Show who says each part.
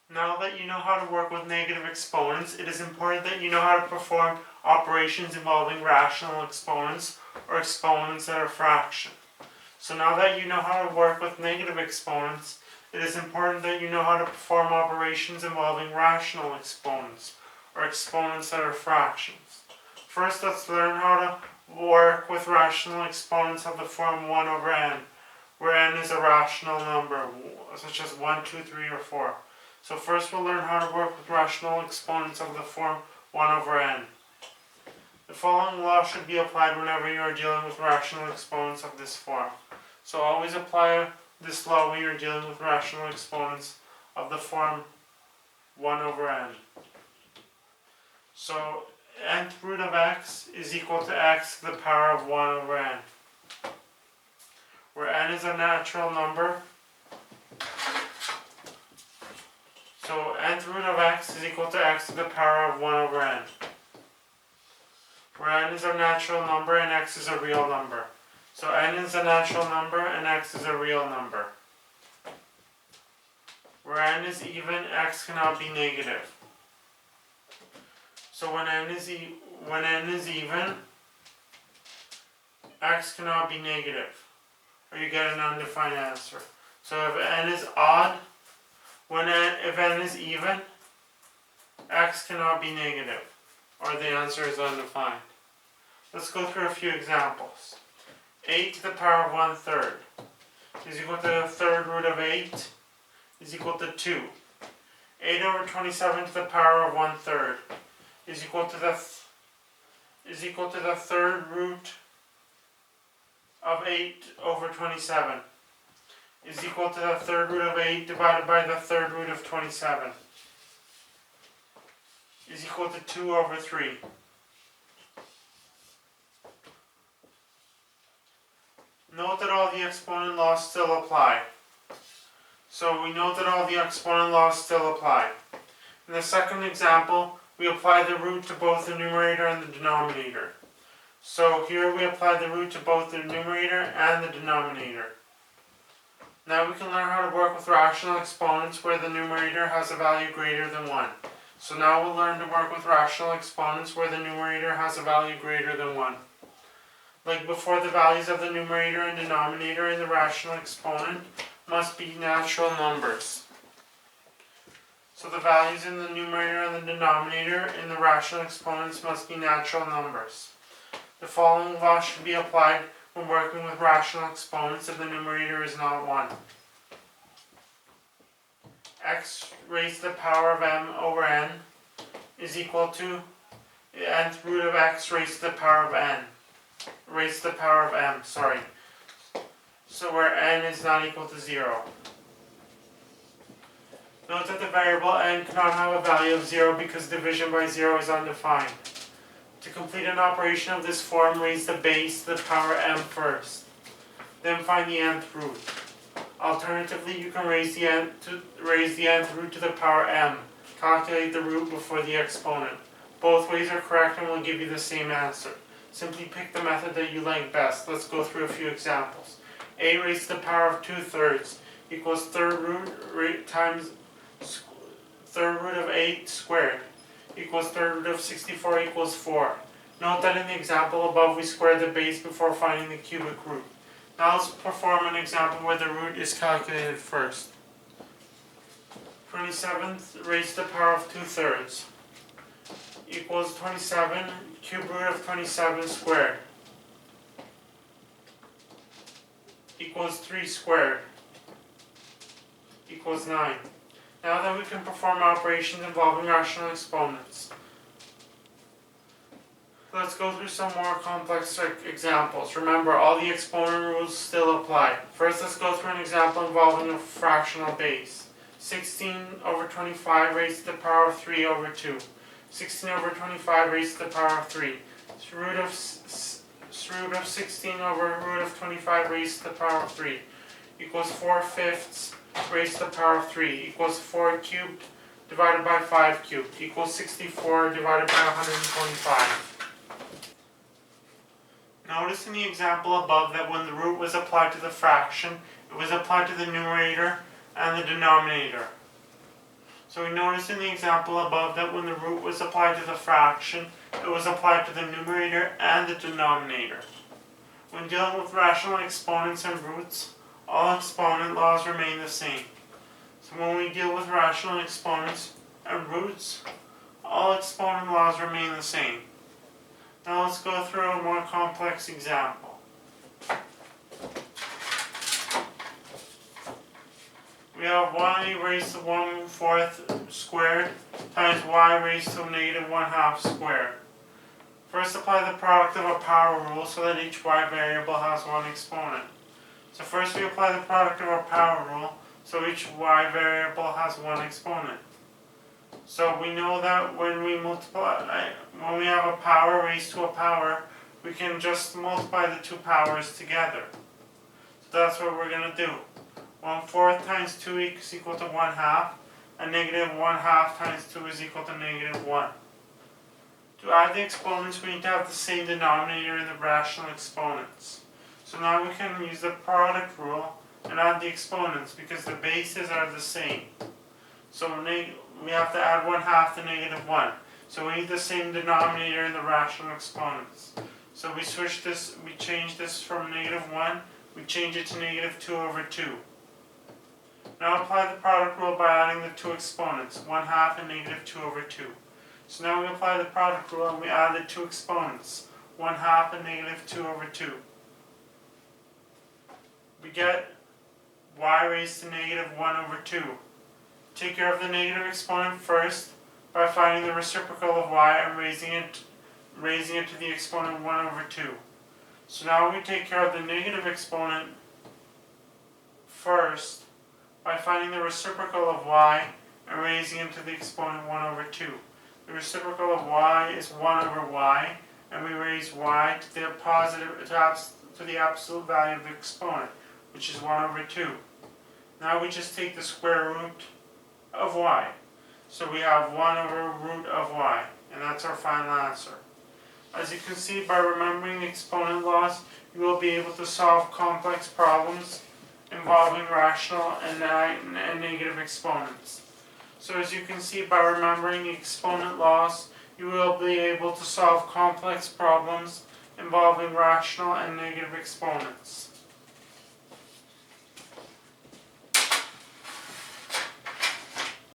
Speaker 1: Now that you know how to work with negative exponents, it is important that you know how to perform operations involving rational exponents or exponents that are fractions. So now that you know how to work with negative exponents, it is important that you know how to perform operations involving rational exponents or exponents that are fractions. First, let's learn how to work with rational exponents of the form 1 over n, where n is a rational number, such as 1, 2, 3, or 4. So first we'll learn how to work with rational exponents of the form 1 over n. The following law should be applied whenever you are dealing with rational exponents of this form. So always apply this law when you're dealing with rational exponents of the form 1 over n. So nth root of x is equal to x to the power of 1 over n, where n is a natural number. So nth root of x is equal to x to the power of 1 over n, where n is a natural number and x is a real number. So n is a natural number and x is a real number. Where n is even, x cannot be negative. So when n is even, x cannot be negative, or you get an undefined answer. So if n is odd, if n is even, x cannot be negative, or the answer is undefined. Let's go through a few examples. 8 to the power of 1/3 is equal to the third root of 8 is equal to 2. 8 over 27 to the power of 1/3 is equal to the third root of 8 over 27 is equal to the third root of 8 divided by the third root of 27 is equal to 2 over 3. Note that all the exponent laws still apply. So we note that all the exponent laws still apply. In the second example, we apply the root to both the numerator and the denominator. So here we apply the root to both the numerator and the denominator. Now we can learn how to work with rational exponents where the numerator has a value greater than 1. So now we'll learn to work with rational exponents where the numerator has a value greater than 1. Like before, the values of the numerator and denominator in the rational exponent must be natural numbers. So the values in the numerator and the denominator in the rational exponents must be natural numbers. The following law should be applied when working with rational exponents if the numerator is not 1. X raised to the power of m over n is equal to the nth root of x raised to the power of n. Raised to the power of m, sorry. So where n is not equal to 0. Note that the variable n cannot have a value of 0 because division by 0 is undefined. To complete an operation of this form, raise the base to the power m first. Then find the nth root. Alternatively, you can raise the nth root to the power m. Calculate the root before the exponent. Both ways are correct and will give you the same answer. Simply pick the method that you like best. Let's go through a few examples. A raised to the power of 2/3 equals third root times third root of 8 squared equals third root of 64 equals 4. Note that in the example above we squared the base before finding the cubic root. Now let's perform an example where the root is calculated first. 27 raised to the power of 2/3 equals 27 cube root of 27 squared equals 3 squared equals 9. Now that we can perform operations involving rational exponents, let's go through some more complex examples. Remember, all the exponent rules still apply. First, let's go through an example involving a fractional base. 16 over 25 raised to the power of 3 over 2. 16 over 25 raised to the power of 3. Root of 16 over root of 25 raised to the power of 3 equals 4/5 raised to the power of 3 equals 4 cubed divided by 5 cubed equals 64 divided by 125. Notice in the example above that when the root was applied to the fraction, it was applied to the numerator and the denominator. So we noticed in the example above that when the root was applied to the fraction, it was applied to the numerator and the denominator. When dealing with rational exponents and roots, all exponent laws remain the same. So when we deal with rational exponents and roots, all exponent laws remain the same. Now let's go through a more complex example. We have y raised to 1/4 squared times y raised to negative 1/2 squared. First, apply the product of a power rule so that each y variable has one exponent. So first we apply the product of a power rule so each y variable has one exponent. So we know that when we have a power raised to a power, we can just multiply the two powers together. So that's what we're going to do. 1/4 times 2 is equal to 1/2, and negative 1/2 times 2 is equal to negative 1. To add the exponents, we need to have the same denominator in the rational exponents. So now we can use the product rule and add the exponents because the bases are the same. So we have to add 1/2 to negative 1. So we need the same denominator in the rational exponents. So we switch this, we change this from negative 1, we change it to negative 2/2. Now apply the product rule by adding the two exponents, 1/2 and negative 2/2. So now we apply the product rule and we add the two exponents, 1/2 and negative 2/2. We get y raised to negative 1/2. Take care of the negative exponent first by finding the reciprocal of y and raising it to the exponent 1/2. So now we take care of the negative exponent first by finding the reciprocal of y and raising it to the exponent 1/2. The reciprocal of y is 1/y, and we raise y to the absolute value of the exponent, which is 1/2. Now we just take the square root of y. So we have 1/root of y, and that's our final answer. As you can see, by remembering the exponent laws, you will be able to solve complex problems involving rational and negative exponents. So as you can see, by remembering the exponent laws, you will be able to solve complex problems involving rational and negative exponents.